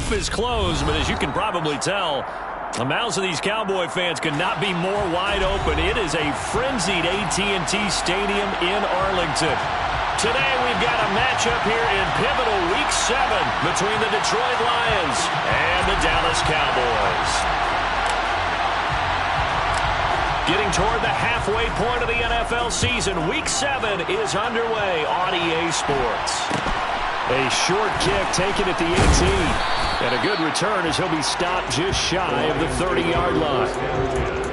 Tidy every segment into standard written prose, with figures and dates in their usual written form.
gap is closed, but as you can probably tell, the mouths of these Cowboy fans could not be more wide open. It is a frenzied AT&T Stadium in Arlington. Today we've got a matchup here in pivotal Week 7 between the Detroit Lions and the Dallas Cowboys. Getting toward the halfway point of the NFL season, Week 7 is underway on EA Sports. A short kick taken at the 18. And a good return as he'll be stopped just shy of the 30-yard line.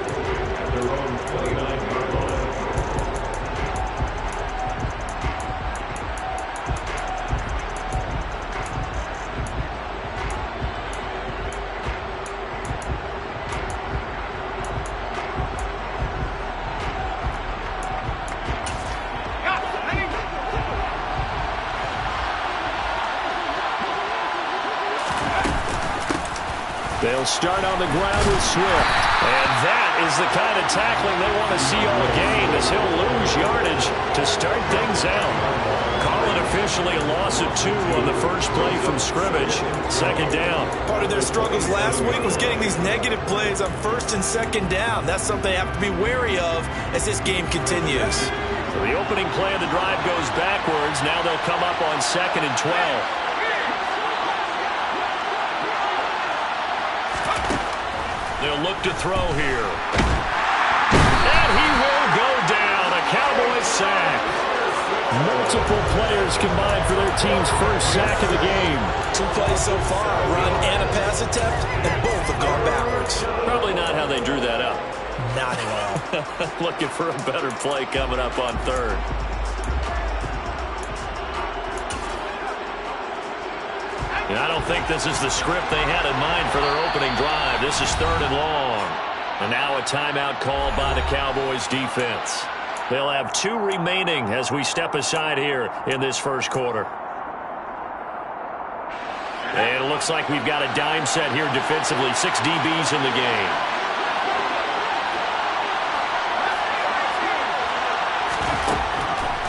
They'll start on the ground with Swift. And that is the kind of tackling they want to see all game as he'll lose yardage to start things out. Call it officially a loss of 2 on the first play from scrimmage. Second down. Part of their struggles last week was getting these negative plays on first and second down. That's something they have to be wary of as this game continues. So the opening play of the drive goes backwards. Now they'll come up on 2nd and 12. They'll look to throw here. And he will go down. A Cowboys sack. Multiple players combined for their team's first sack of the game. 2 plays so far, a run and a pass attempt, and both have gone backwards. Probably not how they drew that up. Not at all. Looking for a better play coming up on 3rd. And I don't think this is the script they had in mind for their opening drive. This is 3rd and long. And now a timeout called by the Cowboys defense. They'll have 2 remaining as we step aside here in this first quarter. And it looks like we've got a dime set here defensively. 6 DBs in the game.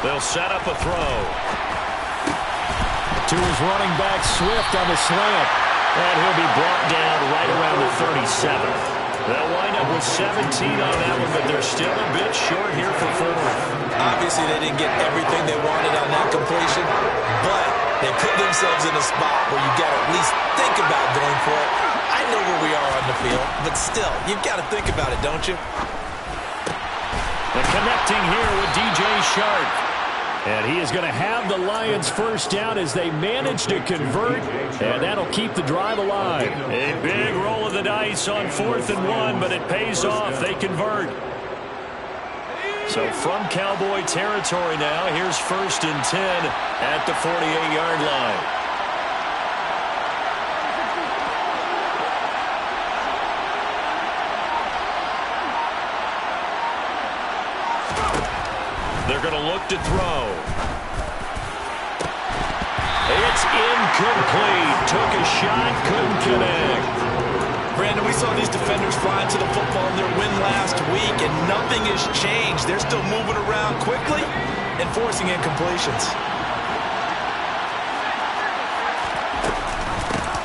They'll set up a throw. To his running back, Swift on the slant. And he'll be brought down right around the 37. They'll wind up with 17 on that one, but they're still a bit short here for 4th. Obviously, they didn't get everything they wanted on that completion, but they put themselves in a spot where you got to at least think about going for it. I know where we are on the field, but still, you've got to think about it, don't you? And connecting here with DJ Shark. And he is going to have the Lions first down as they manage to convert, and that'll keep the drive alive. A big roll of the dice on 4th and 1, but it pays off. They convert. So from Cowboy territory now, here's 1st and 10 at the 48-yard line. They're going to look to throw. It's incomplete. Took a shot, couldn't connect. Brandon, we saw these defenders flying to the football in their win last week, and nothing has changed. They're still moving around quickly and forcing incompletions.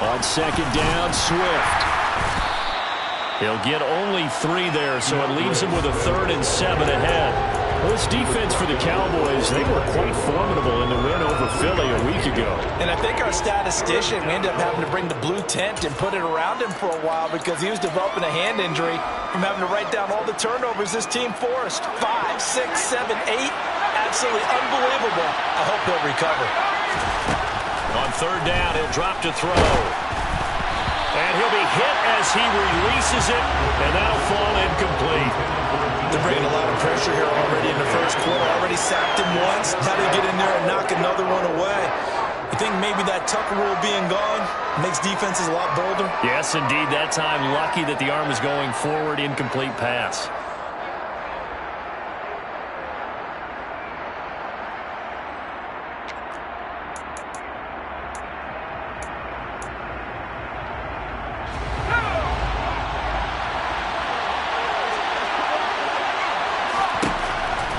On 2nd down, Swift. He'll get only 3 there, so it leaves him with a 3rd and 7 ahead. Well, this defense for the Cowboys, they were quite formidable in the win over Philly a week ago. And I think our statistician, we ended up having to bring the blue tent and put it around him for a while because he was developing a hand injury from having to write down all the turnovers this team forced. 5, 6, 7, 8. Absolutely unbelievable. I hope he'll recover. On 3rd down, he'll drop to throw. And he'll be hit as he releases it, and that'll fall incomplete. They're bringing a lot of pressure here already in the first quarter. Already sacked him once. Now they get in there and knock another one away. I think maybe that Tucker rule being gone makes defenses a lot bolder. Yes, indeed. That time, lucky that the arm was going forward. Incomplete pass.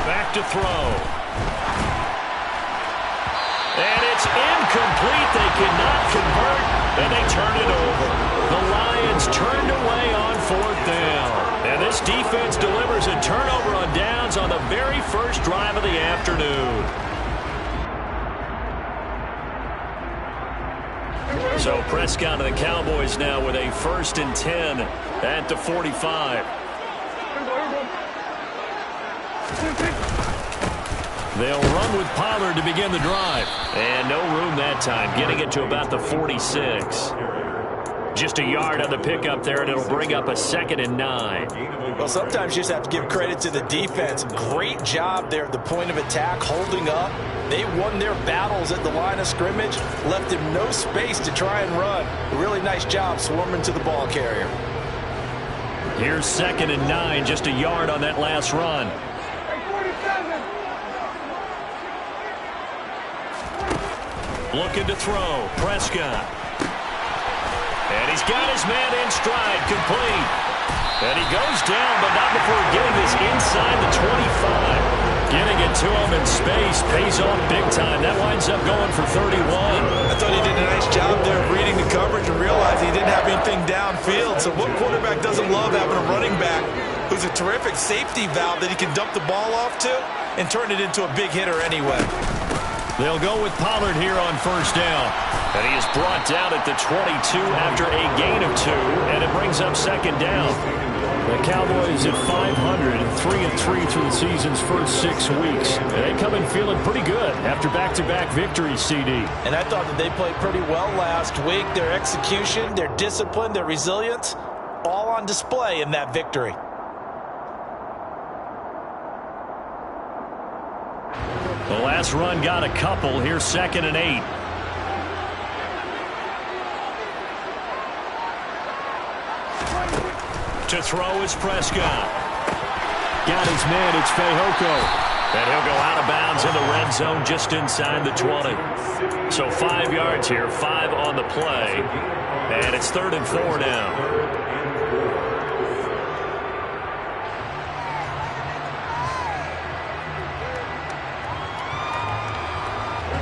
Back to throw. And it's incomplete. They cannot convert. And they turn it over. The Lions turned away on 4th down. And this defense delivers a turnover on downs on the very first drive of the afternoon. So Prescott and the Cowboys now with a 1st and 10 at the 45. They'll run with Pollard to begin the drive. And no room that time, getting it to about the 46. Just a yard on the pickup there, and it'll bring up a 2nd and 9. Well, sometimes you just have to give credit to the defense. Great job there at the point of attack, holding up. They won their battles at the line of scrimmage, left him no space to try and run. A really nice job swarming to the ball carrier. Here's 2nd and 9, just a yard on that last run. Looking to throw, Prescott. And he's got his man in stride, complete. And he goes down, but not before getting this inside the 25. Getting it to him in space pays off big time. That winds up going for 31. I thought he did a nice job there of reading the coverage and realizing he didn't have anything downfield. So what quarterback doesn't love having a running back who's a terrific safety valve that he can dump the ball off to and turn it into a big hitter anyway? They'll go with Pollard here on 1st down. And he is brought down at the 22 after a gain of 2, and it brings up 2nd down. The Cowboys at 500, 3-3 through the season's first 6 weeks. And they come in feeling pretty good after back-to-back victories, CD. And I thought that they played pretty well last week. Their execution, their discipline, their resilience, all on display in that victory. The last run got a couple. Here's 2nd and 8. To throw is Prescott. Got his man, it's Fehoko. And he'll go out of bounds in the red zone just inside the 20. So 5 yards here, 5 on the play. And it's 3rd and 4 now.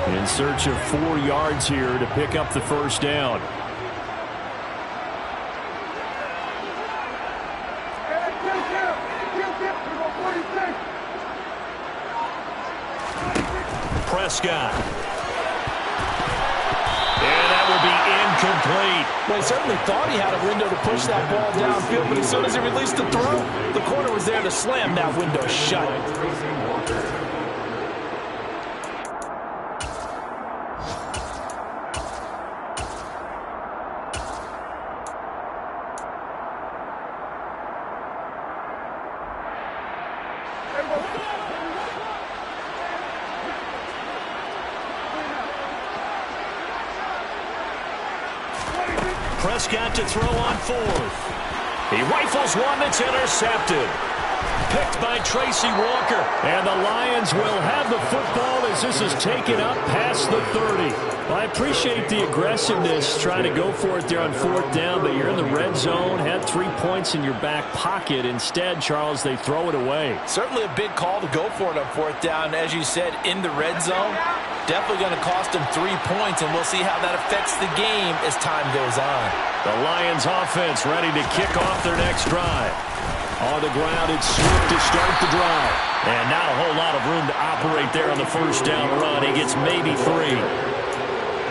In search of 4 yards here to pick up the 1st down. Prescott. And that will be incomplete. Well, he certainly thought he had a window to push that ball downfield, but as soon as he released the throw, the corner was there to slam that window shut. Prescott to throw on 4th. He rifles one that's intercepted. Picked by Tracy Walker. And the Lions will have the football as this is taken up past the 30. Well, I appreciate the aggressiveness trying to go for it there on 4th down, but you're in the red zone, had 3 points in your back pocket. Instead, Charles, they throw it away. Certainly a big call to go for it on 4th down. As you said, in the red zone, definitely going to cost them 3 points, and we'll see how that affects the game as time goes on. The Lions offense ready to kick off their next drive. On the ground, it's Swift to start the drive. And not a whole lot of room to operate there on the 1st down run. He gets maybe 3.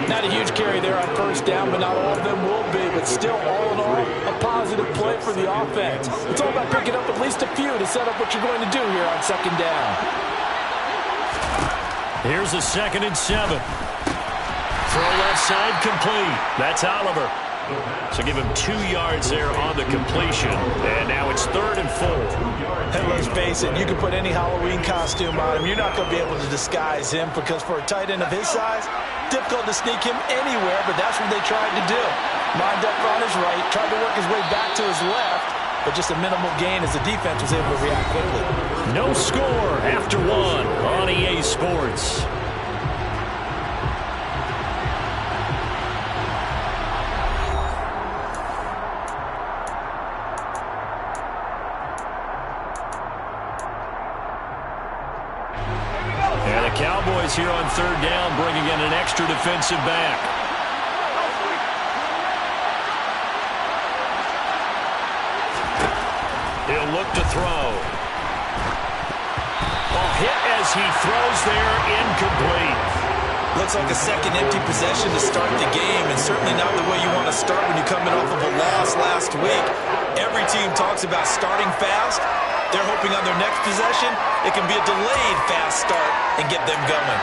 Not a huge carry there on 1st down, but not all of them will be. But still, all in all, a positive play for the offense. It's all about picking up at least a few to set up what you're going to do here on 2nd down. Here's a 2nd and 7. Throw left side complete. That's Oliver. So give him 2 yards there on the completion. And now it's 3rd and 4. And let's face it, you can put any Halloween costume on him. You're not going to be able to disguise him because for a tight end of his size, difficult to sneak him anywhere, but that's what they tried to do. Lined up on his right, tried to work his way back to his left, but just a minimal gain as the defense was able to react quickly. No score after 1 on EA Sports. And the Cowboys here on 3rd down bringing in an extra defensive back. to throw. Ball hit as he throws there, incomplete. Looks like a second empty possession to start the game, and certainly not the way you want to start when you're coming off of a loss last week. Every team talks about starting fast. They're hoping on their next possession, it can be a delayed fast start and get them going.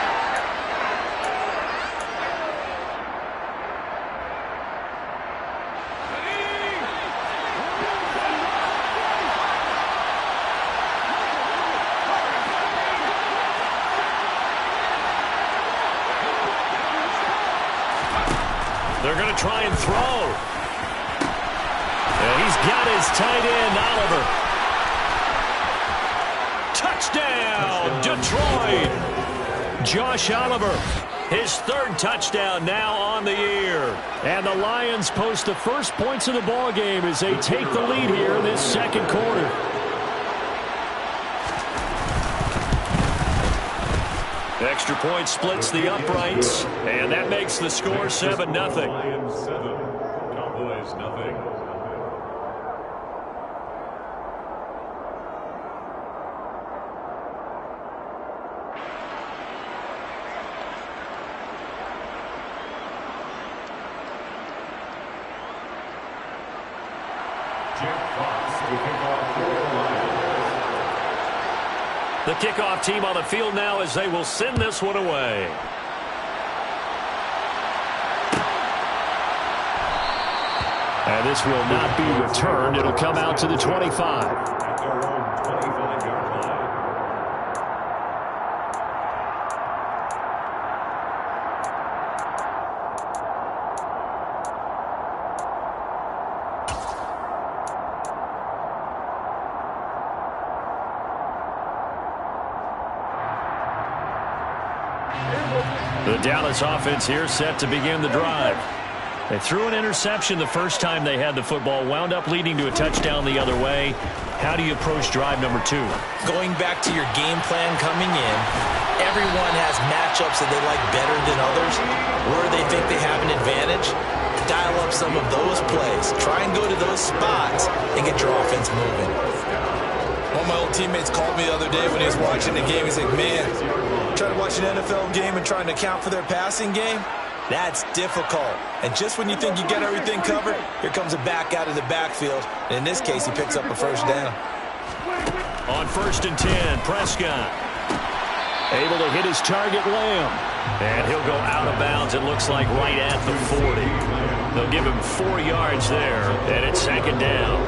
They're going to try and throw. And he's got his tight end, Oliver. Touchdown, Detroit. Josh Oliver, his third touchdown now on the year. And the Lions post the first points of the ball game as they take the lead here in this second quarter. Extra point splits the uprights, and that makes the score 7-0. Lions 7, Cowboys 0. The kickoff team on the field now as they will send this one away. And this will not be returned. It'll come out to the 25. The Dallas offense here set to begin the drive. They threw an interception the first time they had the football, wound up leading to a touchdown the other way. How do you approach drive number 2? Going back to your game plan coming in, everyone has matchups that they like better than others. Where they think they have an advantage, dial up some of those plays. Try and go to those spots and get your offense moving. One of my old teammates called me the other day when he was watching the game. He's like, man, trying to watch an NFL game and trying to account for their passing game, that's difficult. And just when you think you get everything covered, here comes a back out of the backfield. And in this case, he picks up a first down. On 1st and 10, Prescott able to hit his target, Lamb. And he'll go out of bounds, it looks like, right at the 40. They'll give him 4 yards there, and it's 2nd down.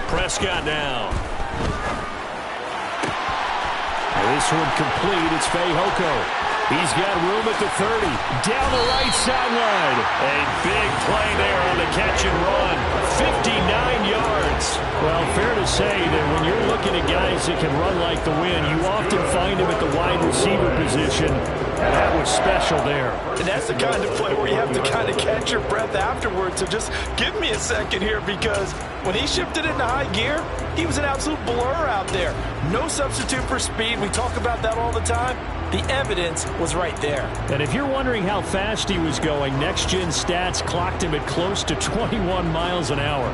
Prescott now. This one complete. It's Fehoko. He's got room at the 30. Down the right sideline. A big play there on the catch and run. 59 yards. Well, fair to say that when you're looking at guys that can run like the wind, you often find them at the wide receiver position. And that was special there. And that's the kind of play where you have to kind of catch your breath afterwards. So just give me a second here, because when he shifted into high gear, he was an absolute blur out there. No substitute for speed. We talk about that all the time. The evidence was right there. And if you're wondering how fast he was going, next-gen stats clocked him at close to 21 miles an hour.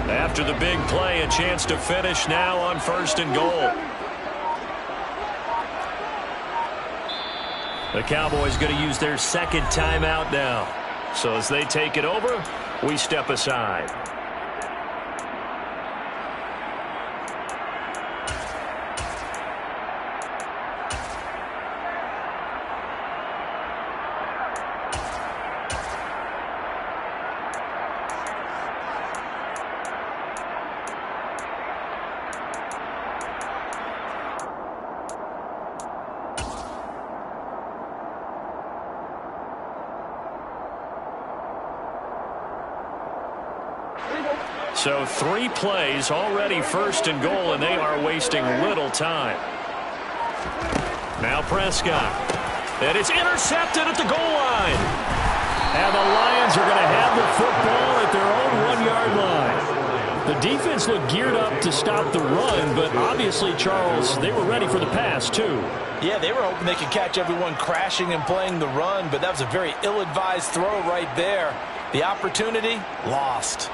After the big play, a chance to finish now on 1st and goal. The Cowboys going to use their second timeout now. So as they take it over, we step aside. So 3 plays already 1st and goal, and they are wasting little time. Now Prescott. And it's intercepted at the goal line. And the Lions are going to have the football at their own 1-yard line. The defense looked geared up to stop the run, but obviously, Charles, they were ready for the pass, too. Yeah, they were hoping they could catch everyone crashing and playing the run, but that was a very ill-advised throw right there. The opportunity, lost.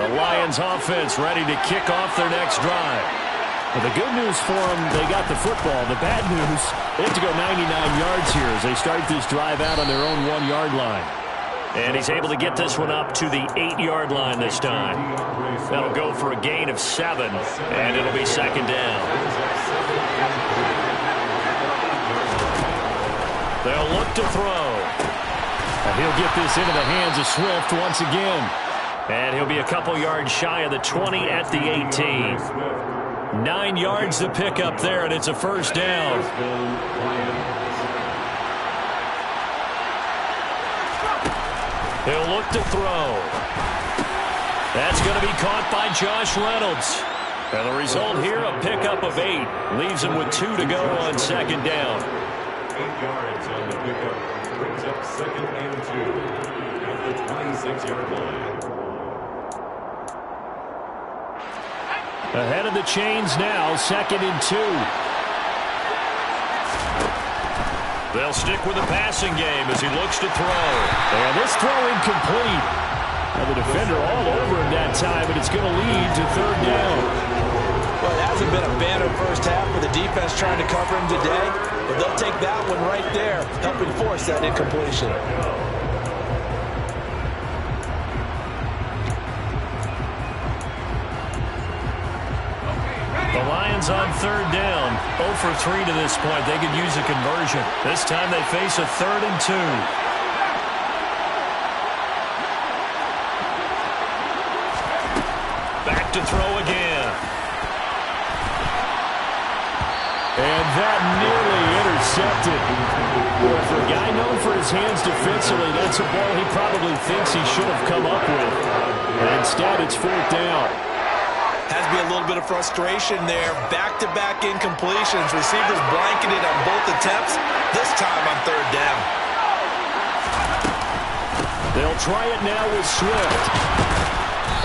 The Lions offense ready to kick off their next drive. Well, the good news for them, they got the football. The bad news, they have to go 99 yards here as they start this drive out on their own 1-yard line. And he's able to get this one up to the 8-yard line this time. That'll go for a gain of 7, and it'll be second down. They'll look to throw. And he'll get this into the hands of Swift once again. And he'll be a couple yards shy of the 20 at the 18. 9 yards to pick up there, and it's a first down. He'll look to throw. That's going to be caught by Josh Reynolds. And the result here, a pickup of 8. Leaves him with 2 to go on second down. 8 yards on the pickup. Brings up second and 2 at the 26-yard line. Ahead of the chains now, second and 2. They'll stick with the passing game as he looks to throw. And this throw incomplete. And the defender all over him that time, and it's going to lead to third down. Well, it hasn't been a banner first half for the defense trying to cover him today, but they'll take that one right there, helping force that incompletion. The Lions on third down. 0 for 3 to this point. They could use a conversion. This time they face a 3rd and 2. Back to throw again. And that nearly intercepted. For a guy known for his hands defensively, that's a ball he probably thinks he should have come up with. And instead, it's 4th down. Has to be a little bit of frustration there. Back-to-back incompletions. Receivers blanketed on both attempts, this time on third down. They'll try it now with Swift.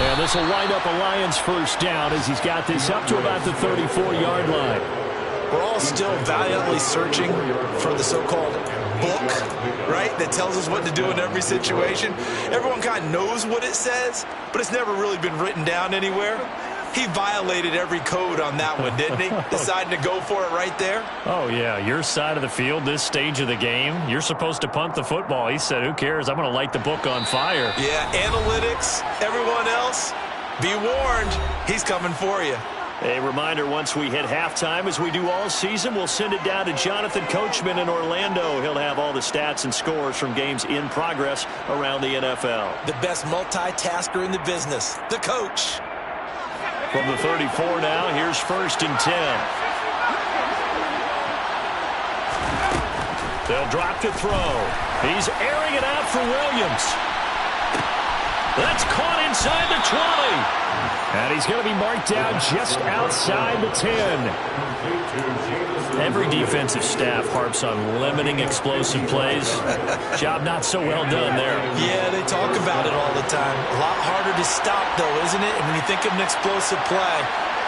And this will wind up a Lions first down as he's got this up to about the 34-yard line. We're all still valiantly searching for the so-called book, right, that tells us what to do in every situation. Everyone kind of knows what it says, but it's never really been written down anywhere. He violated every code on that one, didn't he? Deciding to go for it right there. Oh, yeah. Your side of the field, this stage of the game, you're supposed to punt the football. He said, who cares? I'm going to light the book on fire. Yeah, analytics, everyone else, be warned. He's coming for you. A reminder, once we hit halftime, as we do all season, we'll send it down to Jonathan Coachman in Orlando. He'll have all the stats and scores from games in progress around the NFL. The best multitasker in the business, the coach. From the 34 now, here's 1st and 10. They'll drop to throw. He's airing it out for Williams. That's caught inside the 20. And he's going to be marked down just outside the 10. Every defensive staff harps on limiting explosive plays. Job not so well done there. Yeah, they talk about it all the time. A lot harder to stop, though, isn't it? And when you think of an explosive play,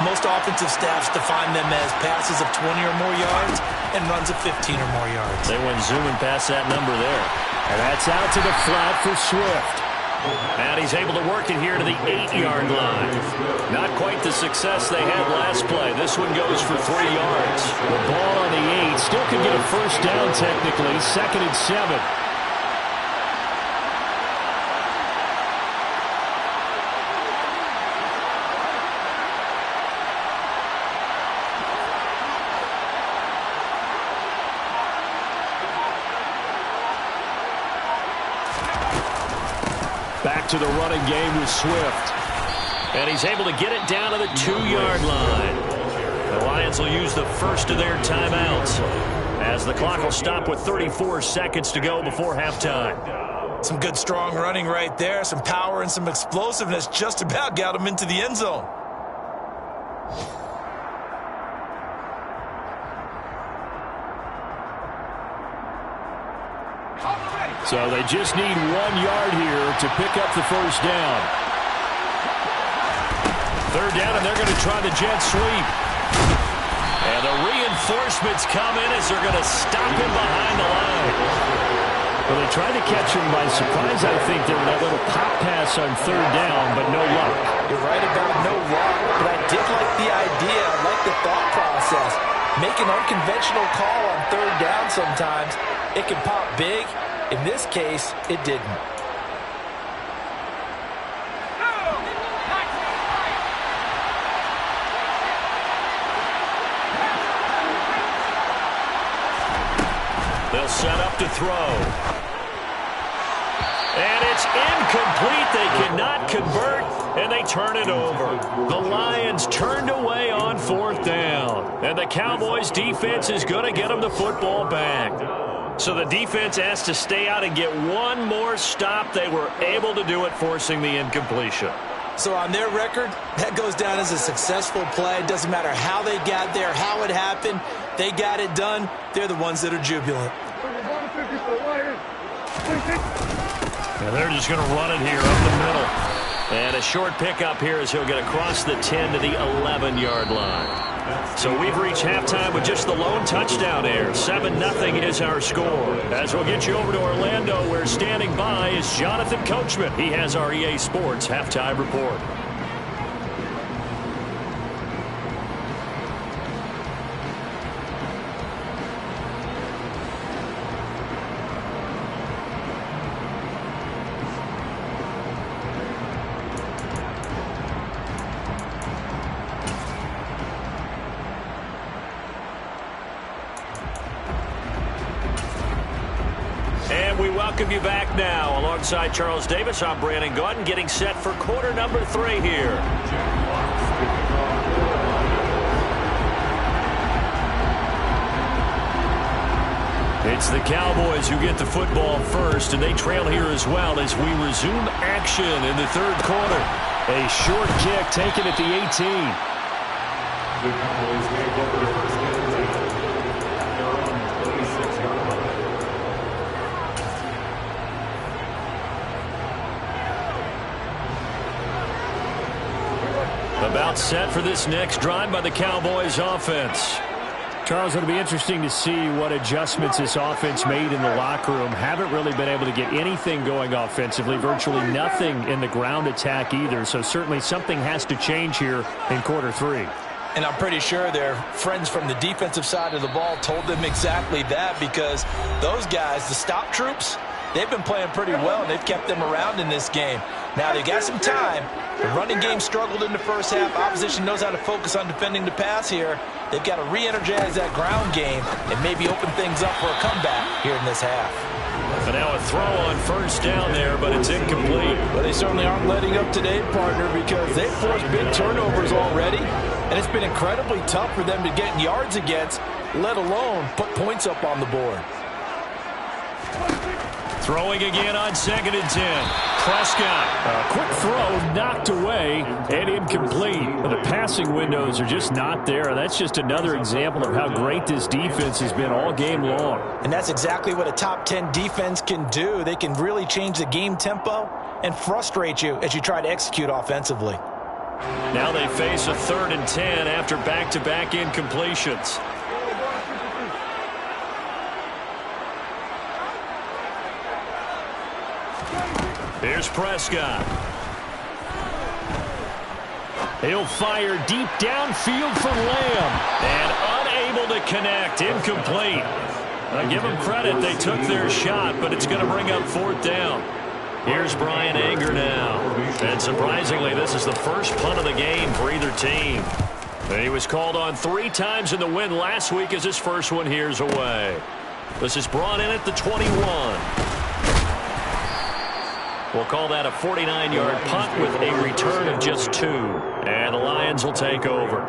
most offensive staffs define them as passes of 20 or more yards and runs of 15 or more yards. They went zooming past that number there. And that's out to the flat for Swift. And he's able to work it here to the 8-yard line. Not quite the success they had last play. This one goes for 3 yards. The ball on the 8 still can get a first down technically. 2nd and 7. Back to the running game with Swift. And he's able to get it down to the 2-yard line. The Lions will use the first of their timeouts as the clock will stop with 34 seconds to go before halftime. Some good strong running right there. Some power and some explosiveness just about got him into the end zone. So they just need 1 yard here to pick up the first down. Third down, and they're going to try the jet sweep. And the reinforcements come in as they're going to stop him behind the line. Well, they tried to catch him by surprise, I think, there with that little pop pass on third down, but no luck. You're right about no luck, but I did like the idea. I like the thought process. Make an unconventional call on third down sometimes. It can pop big. In this case, it didn't. They'll set up to throw. And it's incomplete. They cannot convert, and they turn it over. The Lions turned away on fourth down. And the Cowboys defense is going to get them the football back. So the defense has to stay out and get one more stop. They were able to do it, forcing the incompletion. So on their record, that goes down as a successful play. It doesn't matter how they got there, how it happened. They got it done. They're the ones that are jubilant. And they're just going to run it here up the middle. And a short pickup here as he'll get across the 10 to the 11-yard line. So we've reached halftime with just the lone touchdown here. 7-0 is our score. As we'll get you over to Orlando, where standing by is Jonathan Coachman. He has our EA Sports halftime report. We welcome you back now. Alongside Charles Davis, I'm Brandon Gaudin, getting set for quarter number 3 here. It's the Cowboys who get the football first, and they trail here as well as we resume action in the third quarter. A short kick taken at the 18. The Cowboys make over the first down. They're on the 26-yard line. About set for this next drive by the Cowboys offense. Charles, it'll be interesting to see what adjustments this offense made in the locker room. Haven't really been able to get anything going offensively, virtually nothing in the ground attack either. So certainly something has to change here in quarter 3. And I'm pretty sure their friends from the defensive side of the ball told them exactly that, because those guys, the stop troops, they've been playing pretty well, and they've kept them around in this game. Now, they got some time. The running game struggled in the first half. Opposition knows how to focus on defending the pass here. They've got to re-energize that ground game and maybe open things up for a comeback here in this half. But now a throw on first down there, but it's incomplete. But they certainly aren't letting up today, partner, because they've forced big turnovers already, and it's been incredibly tough for them to get yards against, let alone put points up on the board. Throwing again on 2nd and 10. Prescott, a quick throw knocked away and incomplete. The passing windows are just not there. That's just another example of how great this defense has been all game long. And that's exactly what a top 10 defense can do. They can really change the game tempo and frustrate you as you try to execute offensively. Now they face a 3rd and 10 after back-to-back incompletions. Here's Prescott. He'll fire deep downfield for Lamb. And unable to connect. Incomplete. I give them credit. They took their shot, but it's going to bring up 4th down. Here's Brian Anger now. And surprisingly, this is the first punt of the game for either team. And he was called on 3 times in the win last week as his first one here's away. This is brought in at the 21. We'll call that a 49-yard punt with a return of just 2. And the Lions will take over.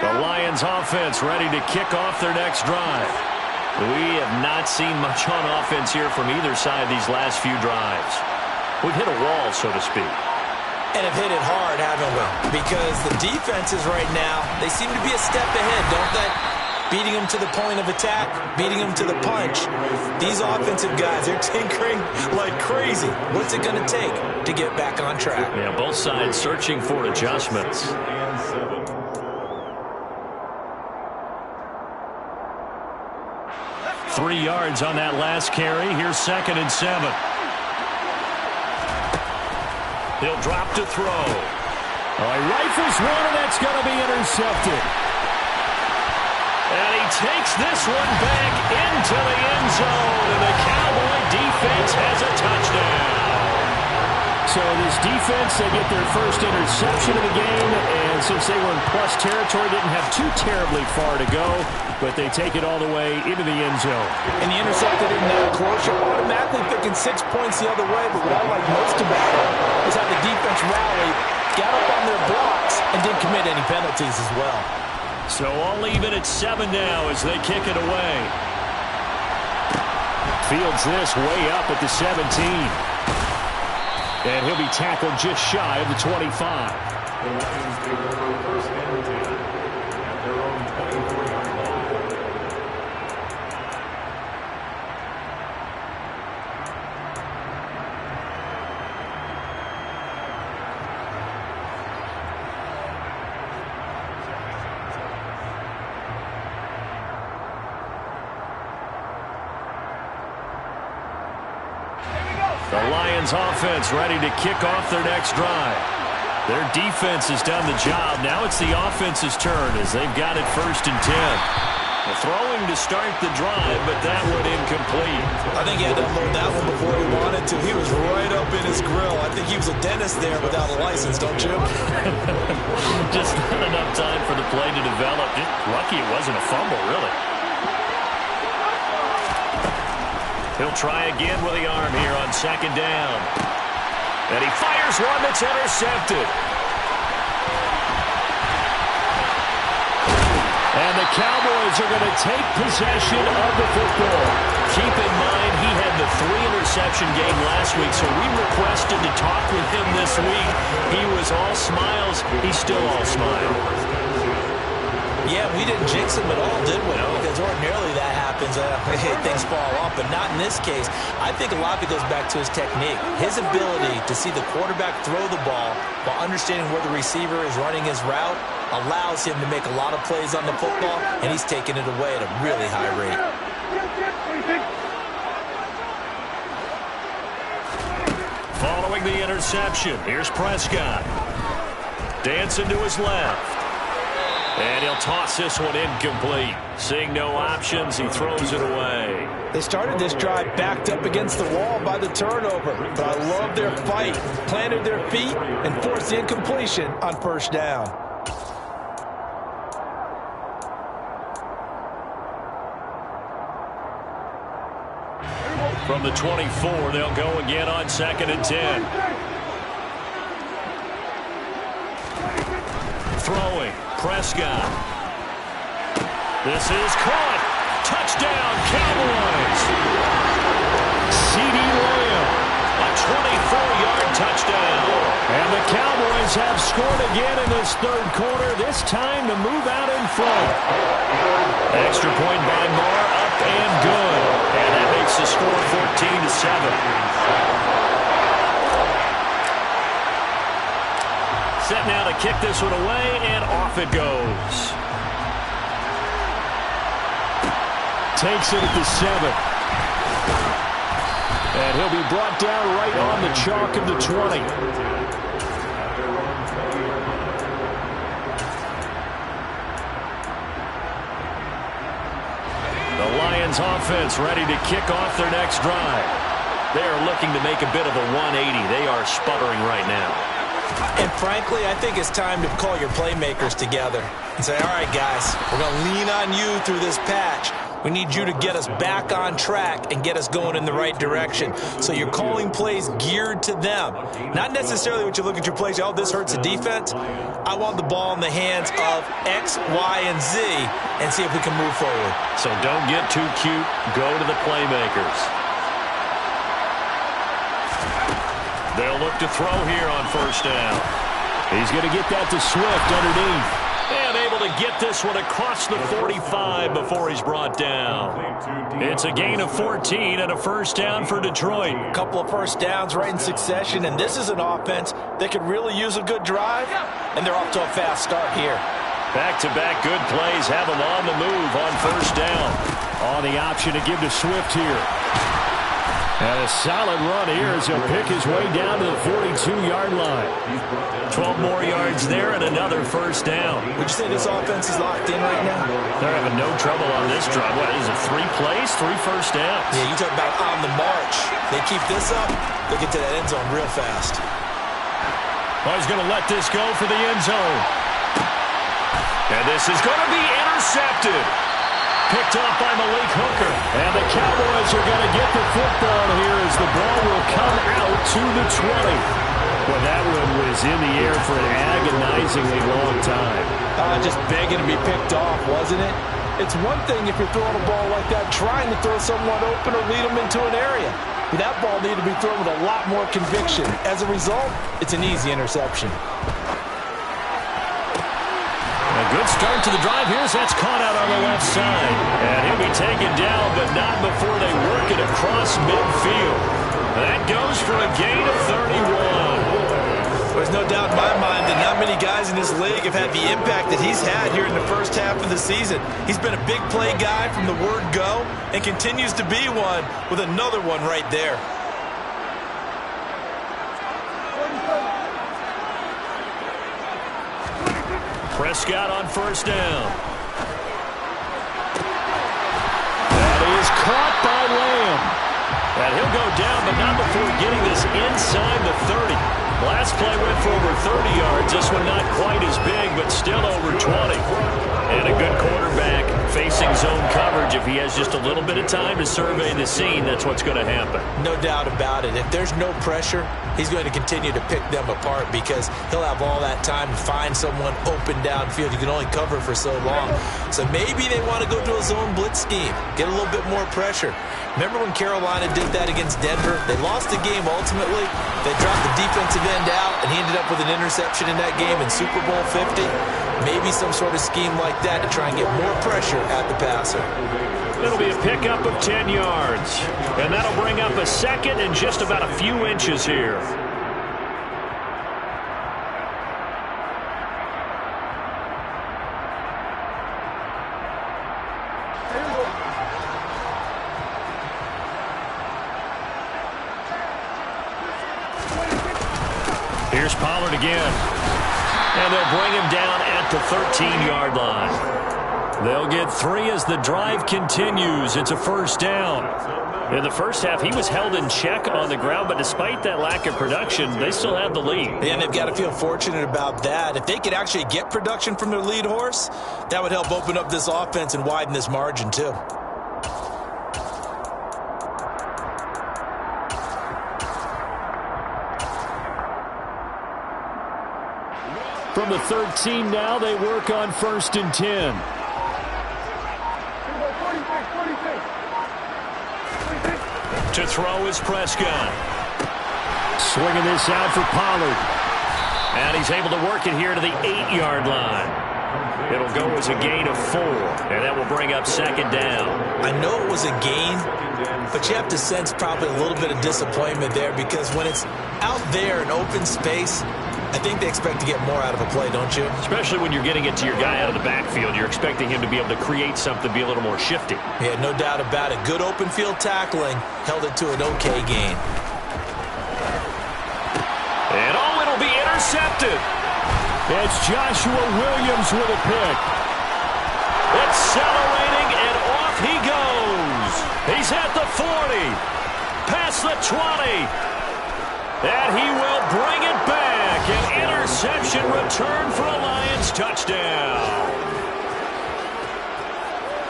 The Lions offense ready to kick off their next drive. We have not seen much on offense here from either side these last few drives. We've hit a wall, so to speak. And have hit it hard, haven't we? Because the defenses right now, they seem to be a step ahead, don't they? Beating them to the point of attack, beating them to the punch. These offensive guys, they're tinkering like crazy. What's it going to take to get back on track? Yeah, both sides searching for adjustments. 3 yards on that last carry. Here's 2nd and 7. He'll drop to throw. Oh, he rifles one, and that's going to be intercepted. And he takes this one back into the end zone, and the Cowboy defense has a touchdown. So this defense, they get their first interception of the game, and since they were in plus territory, didn't have too terribly far to go, but they take it all the way into the end zone. And the intercepted in that close, you're automatically thinking 6 points the other way, but what I like most about it is how the defense rallied, got up on their blocks, and didn't commit any penalties as well. So all even at 7 now as they kick it away. Fields this way up at the 17. And he'll be tackled just shy of the 25. The Lions take over first and 10 at their own 24-yard line. The Lions offense ready to kick off their next drive. Their defense has done the job. Now it's the offense's turn as they've got it 1st and 10. The throwing to start the drive, but that one incomplete. I think he had to unload that one before he wanted to. He was right up in his grill. I think he was a dentist there without a license, don't you? Just not enough time for the play to develop. Just lucky it wasn't a fumble, really. He'll try again with the arm here on 2nd down. And he fires one that's intercepted. And the Cowboys are going to take possession of the football. Keep in mind he had the 3-interception game last week, so we requested to talk with him this week. He was all smiles. He's still all smiles. Yeah, we didn't jinx him at all, did we? No. Because ordinarily that happens. Things fall off, but not in this case. I think a lot of it goes back to his technique. His ability to see the quarterback throw the ball while understanding where the receiver is running his route allows him to make a lot of plays on the football, and he's taking it away at a really high rate. Following the interception, here's Prescott. Dancing to his left. And he'll toss this one incomplete. Seeing no options, he throws it away. They started this drive backed up against the wall by the turnover, but I love their fight. Planted their feet and forced the incompletion on 1st down. From the 24, they'll go again on 2nd and 10. Throwing. Prescott. This is caught. Touchdown, Cowboys. CeeDee Lamb. A 24-yard touchdown. And the Cowboys have scored again in this 3rd quarter, this time to move out in front. Extra point by Moore, up and good. And that makes the score 14-7. Set now to kick this one away, and off it goes. Takes it at the 7. And he'll be brought down right on the chalk of the 20. The Lions offense ready to kick off their next drive. They are looking to make a bit of a 180. They are sputtering right now. And frankly, I think it's time to call your playmakers together and say, all right, guys, we're going to lean on you through this patch. We need you to get us back on track and get us going in the right direction. So you're calling plays geared to them. Not necessarily what you look at your plays, oh, this hurts the defense. I want the ball in the hands of X, Y, and Z and see if we can move forward. So don't get too cute. Go to the playmakers. They'll look to throw here on first down. He's going to get that to Swift underneath. And able to get this one across the 45 before he's brought down. It's a gain of 14 and a first down for Detroit. A couple of first downs right in succession, and this is an offense that could really use a good drive, and they're off to a fast start here. Back-to-back good plays have him on the move on first down. On the option to give to Swift here. And a solid run here as he'll pick his way down to the 42-yard line. 12 more yards there and another first down. Would you say this offense is locked in right now? They're having no trouble on this drive. What is it, 3 plays, 3 first downs? Yeah, you talk about on the march. They keep this up, they'll get to that end zone real fast. Well, he's going to let this go for the end zone. And this is going to be intercepted. Picked off by Malik Hooker. And the Cowboys are going to get the football here as the ball will come out to the 20. Well, that one was in the air for an agonizingly long time. Just begging to be picked off, wasn't it? It's one thing if you're throwing a ball like that, trying to throw someone open or lead them into an area. But that ball needed to be thrown with a lot more conviction. As a result, it's an easy interception. A good start to the drive. Here's that's caught out on the left side. And he'll be taken down, but not before they work it across midfield. That goes for a gain of 31. There's no doubt in my mind that not many guys in this league have had the impact that he's had here in the first half of the season. He's been a big play guy from the word go and continues to be one with another one right there. Prescott on first down. That is caught by Lamb. And he'll go down, but not before getting this inside the 30. Last play went for over 30 yards. This one not quite as big, but still over 20. And a good quarterback facing zone coverage. If he has just a little bit of time to survey the scene, that's what's going to happen. No doubt about it. If there's no pressure, he's going to continue to pick them apart because he'll have all that time to find someone open downfield. You can only cover for so long. So maybe they want to go to a zone blitz scheme, get a little bit more pressure. Remember when Carolina did that against Denver? They lost the game ultimately. They dropped the defensive end out, and he ended up with an interception in that game in Super Bowl 50. Maybe some sort of scheme like that to try and get more pressure at the passer. It'll be a pickup of 10 yards. And that'll bring up a second and just about a few inches here. Here's Pollard again. And they'll bring him down at the 13-yard line. They'll get 3 as the drive continues. It's a first down. In the first half, he was held in check on the ground, but despite that lack of production, they still have the lead. And they've got to feel fortunate about that. If they could actually get production from their lead horse, that would help open up this offense and widen this margin too. From the 13 now, they work on 1st and 10. To throw is Prescott. Swinging this out for Pollard. And he's able to work it here to the 8-yard line. It'll go as a gain of 4, and that will bring up 2nd down. I know it was a gain, but you have to sense probably a little bit of disappointment there because when it's out there in open space, I think they expect to get more out of a play, don't you? Especially when you're getting it to your guy out of the backfield. You're expecting him to be able to create something, be a little more shifty. Yeah, no doubt about it. Good open field tackling held it to an okay gain. And it'll be intercepted. It's Joshua Williams with a pick. Accelerating, and off he goes. He's at the 40, past the 20. And he will bring it back. An interception return for a Lions touchdown.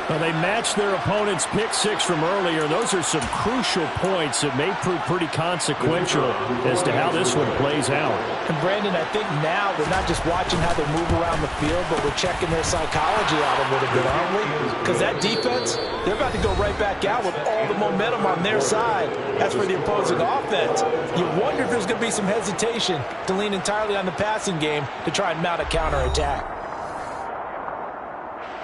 Well, they matched their opponent's pick six from earlier. Those are some crucial points that may prove pretty consequential as to how this one plays out. And Brandon, I think now we're not just watching how they move around the field, but we're checking their psychology out a little bit, aren't we? Because that defense, they're about to go right back out with all the momentum on their side. That's for the opposing offense. You wonder if there's going to be some hesitation to lean entirely on the passing game to try and mount a counterattack.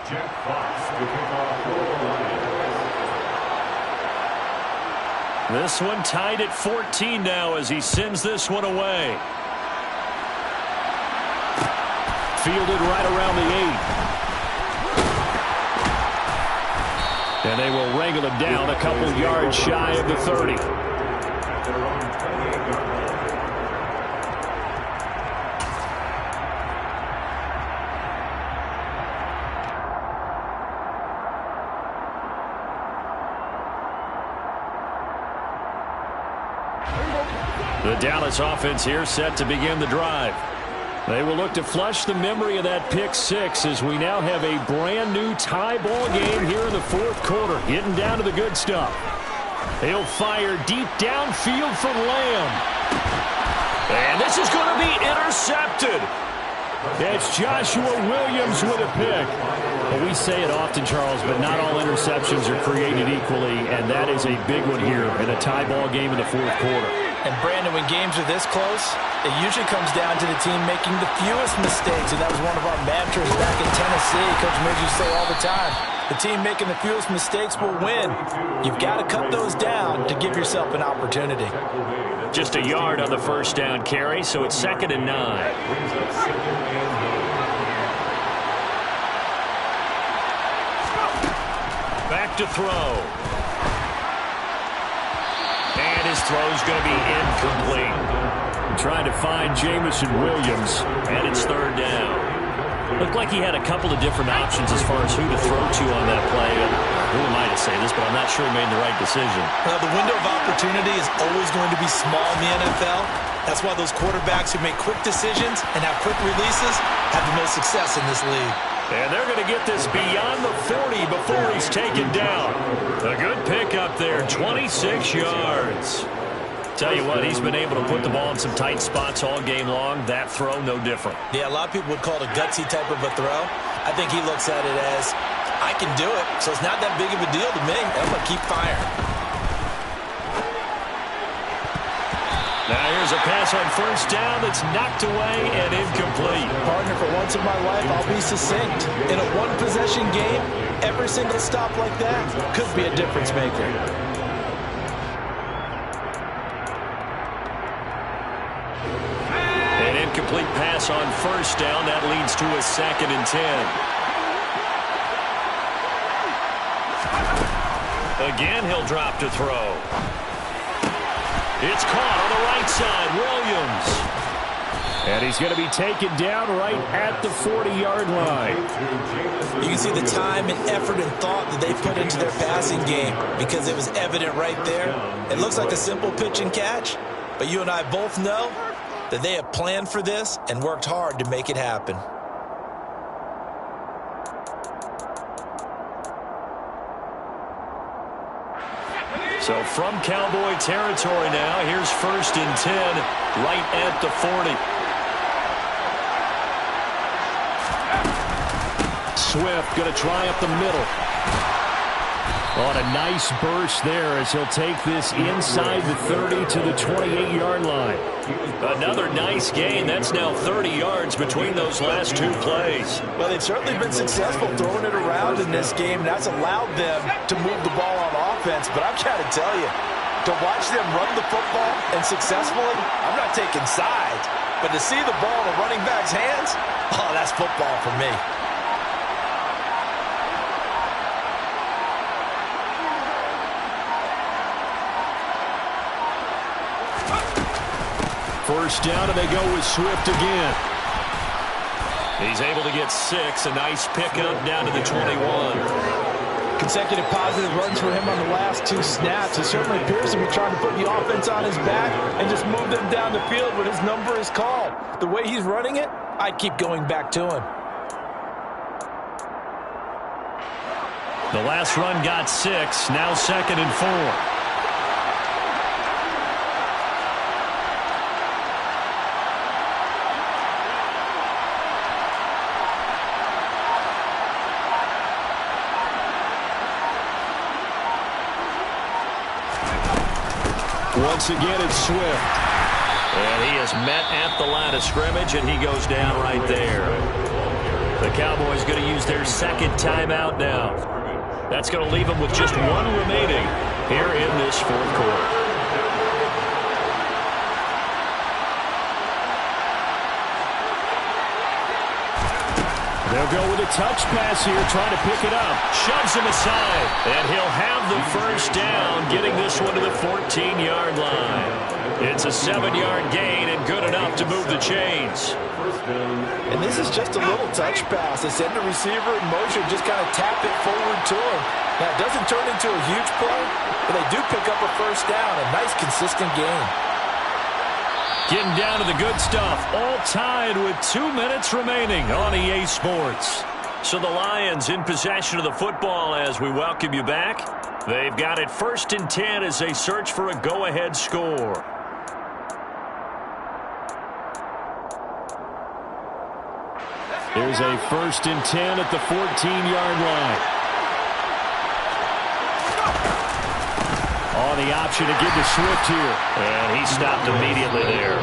Jack Fox to kick off for the Lions. This one tied at 14 now as he sends this one away. Fielded right around the 8. And they will wrangle him down a couple yards shy of the 30. At their own 28-yard line. The Dallas offense here set to begin the drive. They will look to flush the memory of that pick six as we now have a brand new tie ball game here in the fourth quarter, getting down to the good stuff. He'll fire deep downfield from Lamb. And this is going to be intercepted. It's Joshua Williams with a pick. Well, we say it often, Charles, but not all interceptions are created equally, and that is a big one here in a tie ball game in the fourth quarter. And Brandon, when games are this close, it usually comes down to the team making the fewest mistakes, and that was one of our mantras back in Tennessee. Coach Midge used to say all the time, the team making the fewest mistakes will win. You've got to cut those down to give yourself an opportunity. Just a yard on the first down carry, so it's 2nd and 9. Brings up 2nd and 9. Back to throw. And his throw's going to be incomplete. Trying to find Jamison Williams, And it's 3rd down. Looked like he had a couple of different options as far as who to throw to on that play. Who am I to say this, but I'm not sure he made the right decision. Well, the window of opportunity is always going to be small in the NFL. That's why those quarterbacks who make quick decisions and have quick releases have the most success in this league. And they're going to get this beyond the 40 before he's taken down. A good pickup there, 26 yards. Tell you what, he's been able to put the ball in some tight spots all game long. That throw, no different. Yeah, a lot of people would call it a gutsy type of a throw. I think he looks at it as, I can do it, so it's not that big of a deal to me. I'm going to keep firing. Now here's a pass on first down that's knocked away and incomplete. Partner, for once in my life, I'll be succinct. In a one-possession game, every single stop like that could be a difference maker. An incomplete pass on first down. That leads to a 2nd and 10. Again, he'll drop to throw. It's caught on the right side. Williams. and he's going to be taken down right at the 40-yard line. You can see the time and effort and thought that they put into their passing game because it was evident right there. It looks like a simple pitch and catch, but you and I both know that they have planned for this and worked hard to make it happen. So from Cowboy territory now, here's 1st and 10 right at the 40. Swift going to try up the middle. On a nice burst there as he'll take this inside the 30 to the 28-yard line. Another nice gain. That's now 30 yards between those last two plays. Well, they've certainly been successful throwing it around in this game, and that's allowed them to move the ball on offense. But I've got to tell you, to watch them run the football and successfully, I'm not taking sides, but to see the ball in a running back's hands, oh, that's football for me. First down, and they go with Swift again. He's able to get 6. A nice pickup down to the 21. Consecutive positive runs for him on the last 2 snaps. He certainly appears to be trying to put the offense on his back and just move them down the field when his number is called. The way he's running it, I'd keep going back to him. The last run got 6. Now 2nd and 4. Once again, it's Swift. And he is met at the line of scrimmage, and he goes down right there. The Cowboys going to use their 2nd timeout now. That's going to leave them with just 1 remaining here in this 4th quarter. They'll go with a touch pass here, trying to pick it up. Shoves him aside, and he'll have the first down, getting this one to the 14-yard line. It's a 7-yard gain and good enough to move the chains. And this is just a little touch pass. They send the receiver in motion, just kind of tap it forward to him. Now, it doesn't turn into a huge play, but they do pick up a first down. A nice, consistent gain. Getting down to the good stuff. All tied with 2 minutes remaining on EA Sports. So the Lions in possession of the football as we welcome you back. They've got it 1st and 10 as they search for a go-ahead score. There's a 1st and 10 at the 14-yard line. On the option to give to Swift here. And he stopped immediately there.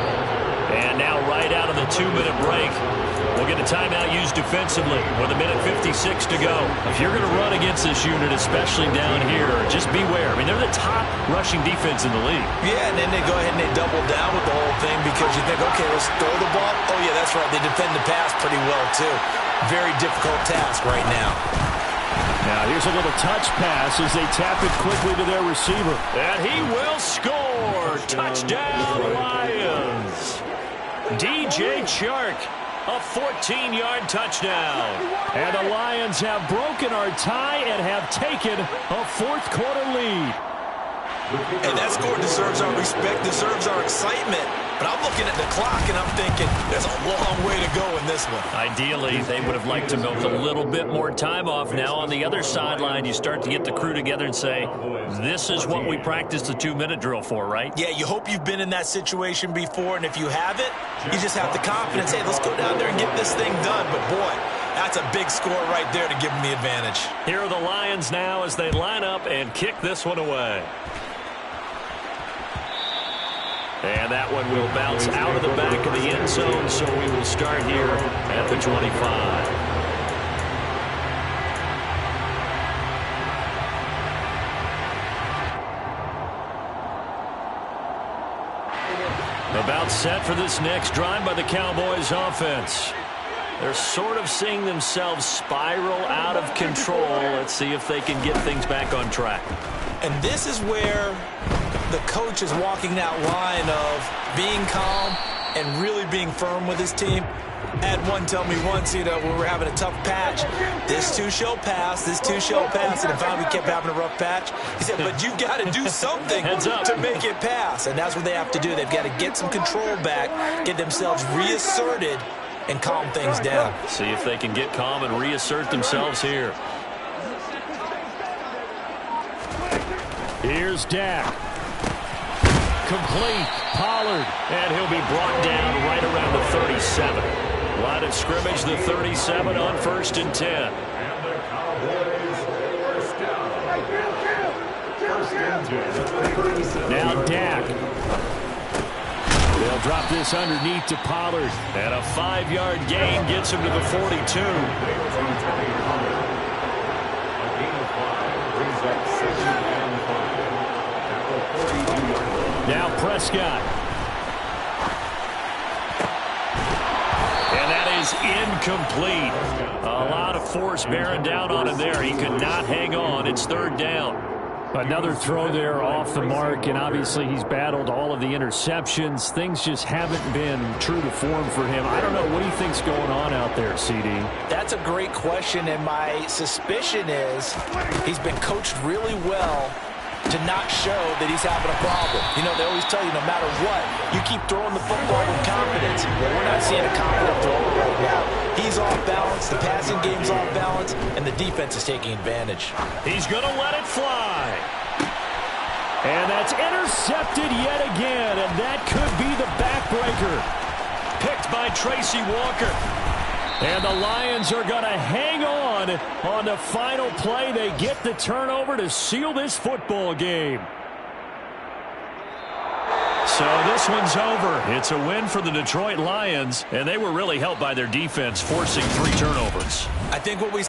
And now right out of the 2-minute break, we'll get a timeout used defensively with 1:56 to go. If you're going to run against this unit, especially down here, just beware. I mean, they're the top rushing defense in the league. Yeah, and then they go ahead and they double down with the whole thing because you think, okay, let's throw the ball. Oh, yeah, that's right. They defend the pass pretty well, too. Very difficult task right now. Now here's a little touch pass as they tap it quickly to their receiver. And he will score. Touchdown, Lions. DJ Chark, a 14-yard touchdown. And the Lions have broken our tie and have taken a 4th quarter lead. And that score deserves our respect, deserves our excitement. But I'm looking at the clock, and I'm thinking there's a long way to go in this one. Ideally, they would have liked to milk a little bit more time off. Now on the other sideline, you start to get the crew together and say, this is what we practiced the 2-minute drill for, right? Yeah, you hope you've been in that situation before, and if you haven't, you just have the confidence, hey, let's go down there and get this thing done. But, boy, that's a big score right there to give them the advantage. Here are the Lions now as they line up and kick this one away. And that one will bounce out of the back of the end zone, so we will start here at the 25. About set for this next drive by the Cowboys offense. They're sort of seeing themselves spiral out of control. Let's see if they can get things back on track. And this is where the coach is walking that line of being calm and really being firm with his team. I had one tell me once, when we were having a tough patch, this too shall pass, this too shall pass, and finally we kept having a rough patch. He said, but you've got to do something to make it pass, and that's what they have to do. They've got to get some control back, get themselves reasserted, and calm things down. See if they can get calm and reassert themselves here. Here's Dak. Complete. Pollard. And he'll be brought down right around the 37. Line of scrimmage, the 37 on 1st and 10. And the Cowboys first down. Now Dak. They'll drop this underneath to Pollard. And a 5-yard gain gets him to the 42. Now Prescott. And that is incomplete. A lot of force bearing down on him there. He could not hang on. It's 3rd down. Another throw there off the mark, and obviously he's battled all of the interceptions. Things just haven't been true to form for him. I don't know what he thinks going on out there, CD. That's a great question, and my suspicion is he's been coached really well to not show that he's having a problem. You know, they always tell you no matter what, you keep throwing the football with confidence. Well, we're not seeing a confident thrower right now. He's off balance, the passing game's off balance, and the defense is taking advantage. He's going to let it fly. And that's intercepted yet again, and that could be the backbreaker. Picked by Tracy Walker. And the Lions are going to hang on the final play. They get the turnover to seal this football game. So this one's over. It's a win for the Detroit Lions, and they were really helped by their defense, forcing 3 turnovers. I think what we